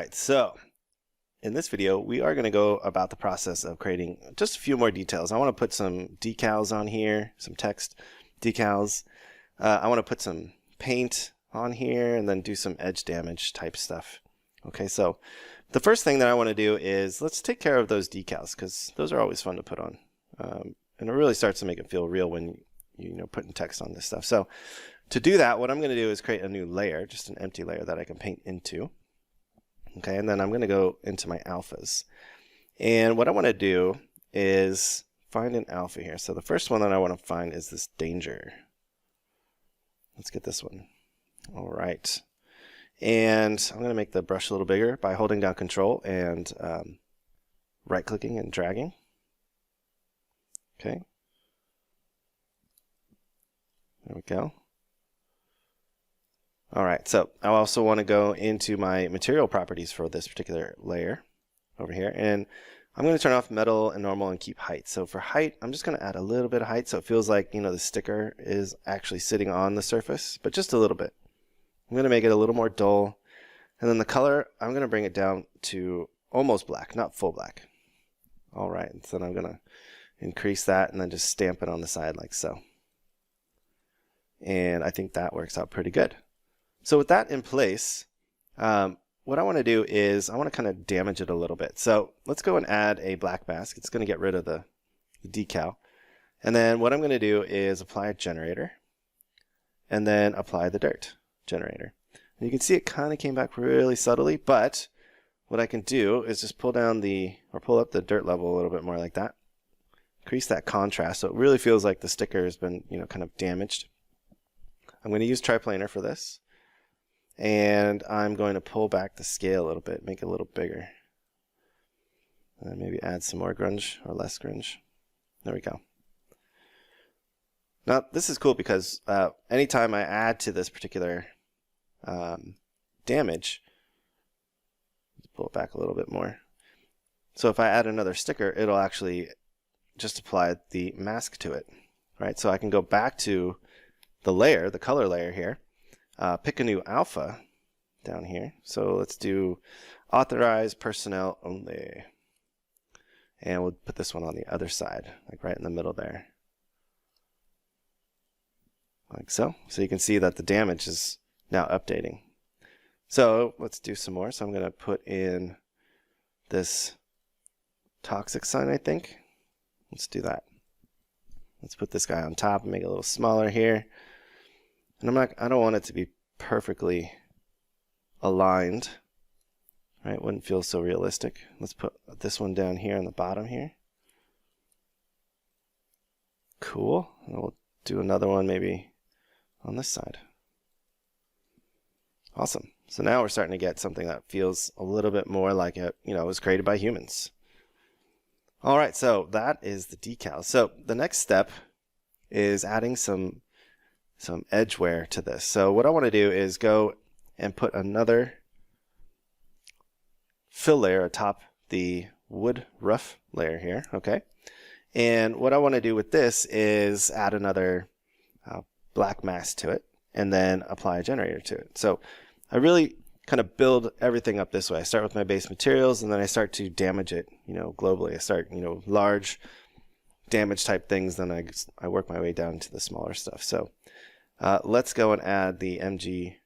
right, so in this video, we are going to go about the process of creating just a few more details. I want to put some decals on here, some text decals. I want to put some paint on here and then do some edge damage type stuff. Okay, so the first thing that I want to do is let's take care of those decals because those are always fun to put on. And it really starts to make it feel real when you putting text on this stuff. So to do that, what I'm going to do is create a new layer, just an empty layer that I can paint into. Okay, and then I'm going to go into my alphas. And what I want to do is find an alpha here. So the first one that I want to find is this danger. Let's get this one. All right. And I'm going to make the brush a little bigger by holding down Control and right-clicking and dragging. Okay. There we go. All right, so I also want to go into my material properties for this particular layer over here, and I'm going to turn off metal and normal and keep height. So for height, I'm just going to add a little bit of height so it feels like, the sticker is actually sitting on the surface, but just a little bit. I'm going to make it a little more dull, and then the color, I'm going to bring it down to almost black, not full black. All right, so then I'm going to increase that and then just stamp it on the side like so. And I think that works out pretty good. So with that in place, what I want to do is I want to kind of damage it a little bit. So let's go and add a black mask. It's going to get rid of the decal. And then what I'm going to do is apply a generator and then apply the dirt generator. And you can see it kind of came back really subtly, but what I can do is just pull up the dirt level a little bit more like that. Increase that contrast so it really feels like the sticker has been, kind of damaged. I'm going to use triplanar for this. And I'm going to pull back the scale a little bit, make it a little bigger. And maybe add some more grunge or less grunge. There we go. Now this is cool because anytime I add to this particular damage, let's pull it back a little bit more. So if I add another sticker, it'll actually just apply the mask to it. Right? So I can go back to the layer, the color layer here. Pick a new alpha down here. So let's do authorized personnel only. And we'll put this one on the other side, like right in the middle there. Like so. So you can see that the damage is now updating. So let's do some more. So I'm going to put in this toxic sign, I think. Let's do that. Let's put this guy on top and make it a little smaller here. And I don't want it to be perfectly aligned, right? It wouldn't feel so realistic. Let's put this one down here on the bottom here. Cool. And we'll do another one maybe on this side. Awesome. So now we're starting to get something that feels a little bit more like it, was created by humans. All right, so that is the decal. So the next step is adding some edge wear to this. So what I want to do is go and put another fill layer atop the wood rough layer here, okay? And what I want to do with this is add another black mask to it and then apply a generator to it. So I really kind of build everything up this way. I start with my base materials and then I start to damage it, globally. I start, large damage type things, then I work my way down to the smaller stuff. So let's go and add the MG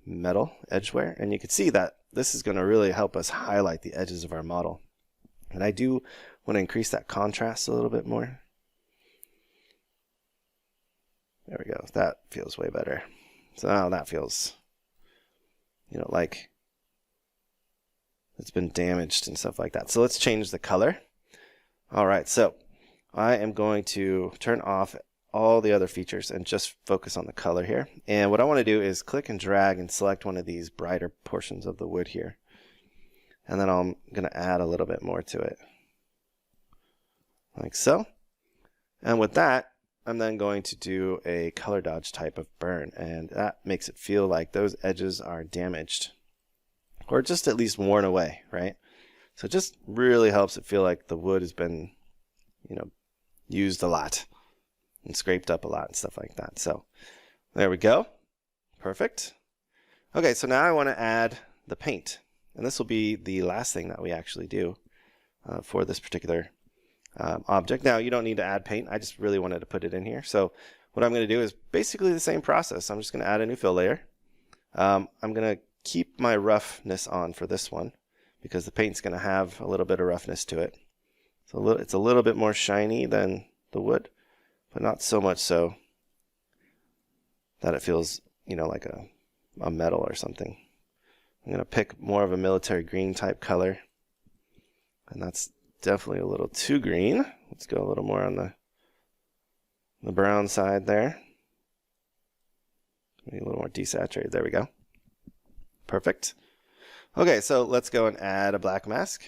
metal edge wear, and you can see that this is going to really help us highlight the edges of our model. And I do want to increase that contrast a little bit more. There we go. That feels way better. So now that feels, like it's been damaged and stuff like that. So let's change the color. All right, so I am going to turn off all the other features and just focus on the color here. And what I want to do is click and drag and select one of these brighter portions of the wood here. And then I'm going to add a little bit more to it. Like so. And with that, I'm then going to do a color dodge type of burn. And that makes it feel like those edges are damaged. Or just at least worn away, right? So it just really helps it feel like the wood has been, used a lot. And scraped up a lot and stuff like that. So there we go. Perfect. Okay, so now I want to add the paint. And this will be the last thing that we actually do for this particular object. Now, you don't need to add paint. I just really wanted to put it in here. So what I'm going to do is basically the same process. I'm just going to add a new fill layer. I'm going to keep my roughness on for this one because the paint's going to have a little bit of roughness to it. So it's a little bit more shiny than the wood, but not so much so that it feels, you know, like a metal or something. I'm going to pick more of a military green type color, and that's definitely a little too green. Let's go a little more on the brown side there. Maybe a little more desaturated. There we go. Perfect. Okay, so let's go and add a black mask.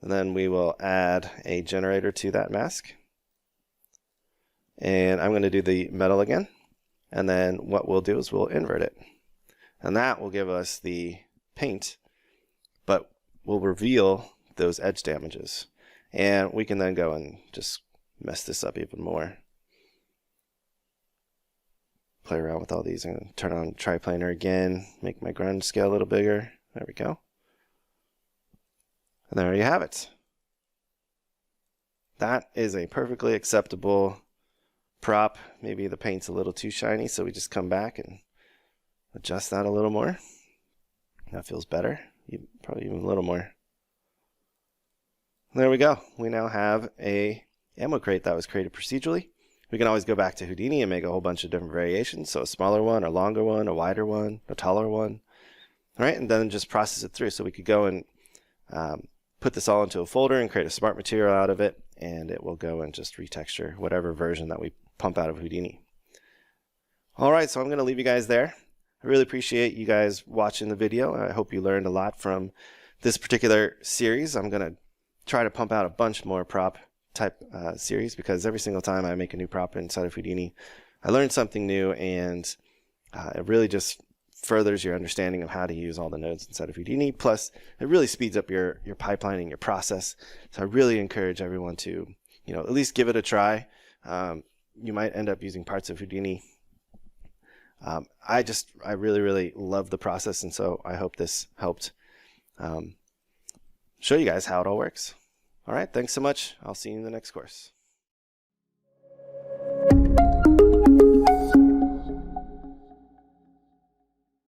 And then we will add a generator to that mask. And I'm going to do the metal again. And then what we'll do is we'll invert it. And that will give us the paint, but will reveal those edge damages. And we can then go and just mess this up even more. Play around with all these. I'm going to turn on triplanar again, make my grunge scale a little bigger. There we go. And there you have it. That is a perfectly acceptable prop. Maybe the paint's a little too shiny, so we just come back and adjust that a little more. That feels better. Probably even a little more. There we go. We now have a ammo crate that was created procedurally. We can always go back to Houdini and make a whole bunch of different variations. So a smaller one, a longer one, a wider one, a taller one. All right, and then just process it through. So we could go and put this all into a folder and create a smart material out of it, and it will go and just retexture whatever version that we pump out of Houdini. All right, so I'm going to leave you guys there. I really appreciate you guys watching the video. I hope you learned a lot from this particular series. I'm going to try to pump out a bunch more prop type series, because every single time I make a new prop inside of Houdini, I learn something new, and it really just furthers your understanding of how to use all the nodes inside of Houdini. Plus, it really speeds up your pipelining, your process. So I really encourage everyone to, at least give it a try. You might end up using parts of Houdini. I really, really love the process, and so I hope this helped show you guys how it all works. All right, thanks so much. I'll see you in the next course.